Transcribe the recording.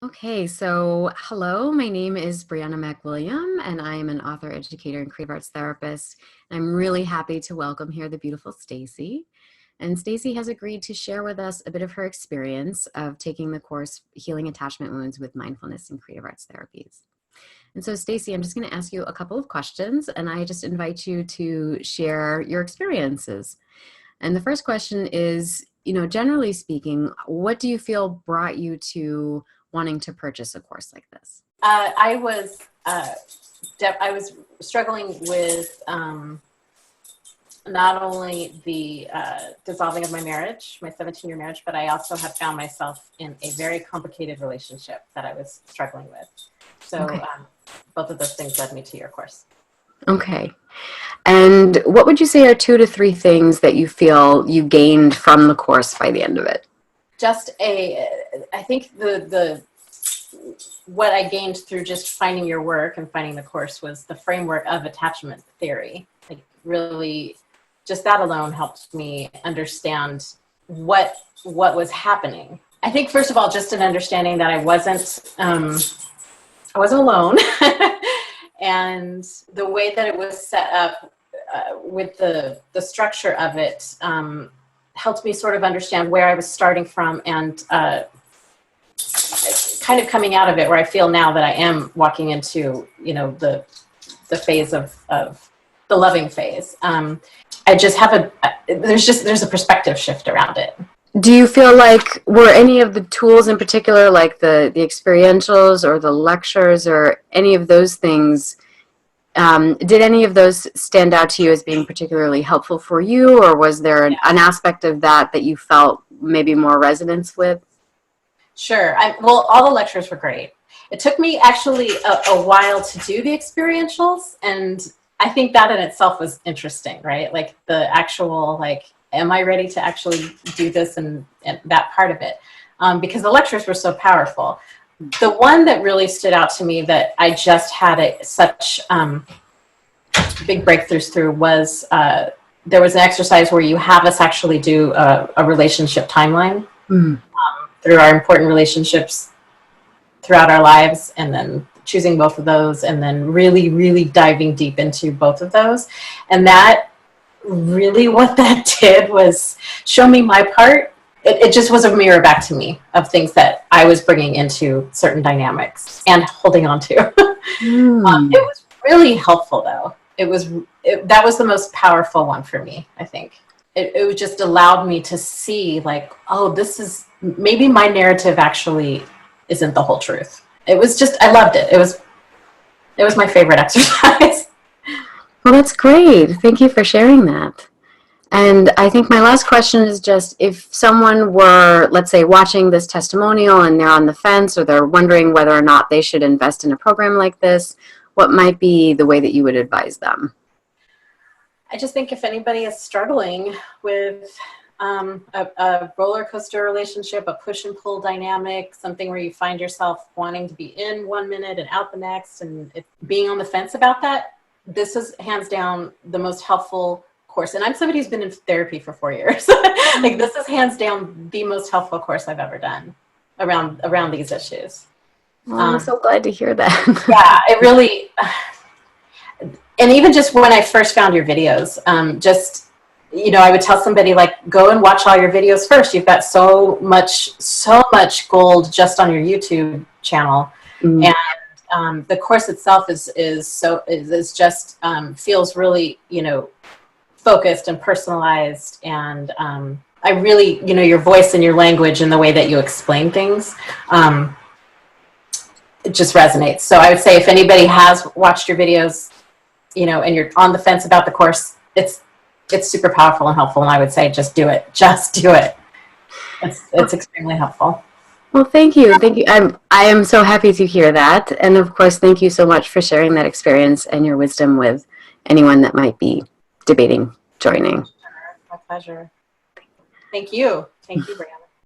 Okay, so hello, my name is Brianna McWilliam, and I am an author, educator, and creative arts therapist. I'm really happy to welcome here the beautiful Stacy. And Stacy has agreed to share with us a bit of her experience of taking the course Healing Attachment Wounds with Mindfulness and Creative Arts Therapies. And so, Stacy, I'm just going to ask you a couple of questions, and I just invite you to share your experiences. And the first question is, generally speaking, what do you feel brought you to wanting to purchase a course like this? I was struggling with not only the dissolving of my marriage, my 17-year marriage, but I also had found myself in a very complicated relationship that I was struggling with. So Okay. Both of those things led me to your course. Okay. And what would you say are 2 to 3 things that you feel you gained from the course by the end of it? I think what I gained through just finding your work and finding the course was the framework of attachment theory. Like really, just that alone helped me understand what was happening. I think first of all, just an understanding that I wasn't alone, and the way that it was set up with the structure of it helped me sort of understand where I was starting from and kind of coming out of it, where I feel now that I am walking into, the phase of the loving phase. I just have there's a perspective shift around it. Do you feel like, were any of the tools in particular, like the experientials or the lectures or any of those things, did any of those stand out to you as being particularly helpful for you, or was there an aspect of that you felt maybe more resonance with? Sure. Well, all the lectures were great. It took me actually a while to do the experientials, and I think that in itself was interesting, right? Like the actual, am I ready to actually do this and that part of it? Because the lectures were so powerful. The one that really stood out to me that I just had such big breakthroughs through was there was an exercise where you have us actually do a relationship timeline through our important relationships throughout our lives, and then choosing both of those, and then really, really diving deep into both of those. And that really, what that did was show me my part. It just was a mirror back to me of things that I was bringing into certain dynamics and holding on to. It was really helpful, though. That was the most powerful one for me, I think. It just allowed me to see, this is, maybe my narrative actually isn't the whole truth. It was just, I loved it. It was my favorite exercise. Well, that's great. Thank you for sharing that. And I think my last question is just, if someone were, let's say, watching this testimonial and they're on the fence, or they're wondering whether or not they should invest in a program like this, what might be the way that you would advise them? I just think if anybody is struggling with a roller coaster relationship, a push and pull dynamic, something where you find yourself wanting to be in 1 minute and out the next, and being on the fence about that, this is hands down the most helpful course. And I'm somebody who's been in therapy for 4 years. This is hands down the most helpful course I've ever done around these issues. Well, I'm so glad to hear that. Yeah, it really, and even just when I first found your videos, I would tell somebody, go and watch all your videos first. You've got so much gold just on your YouTube channel. And the course itself feels really, focused and personalized. And I really, your voice and your language and the way that you explain things, it just resonates. So I would say if anybody has watched your videos, and you're on the fence about the course, it's super powerful and helpful. And I would say, just do it. Just do it. It's extremely helpful. Well, thank you. Thank you. I am so happy to hear that. And of course, thank you so much for sharing that experience and your wisdom with anyone that might be debating joining. My pleasure. Thank you. Thank you, Brianna.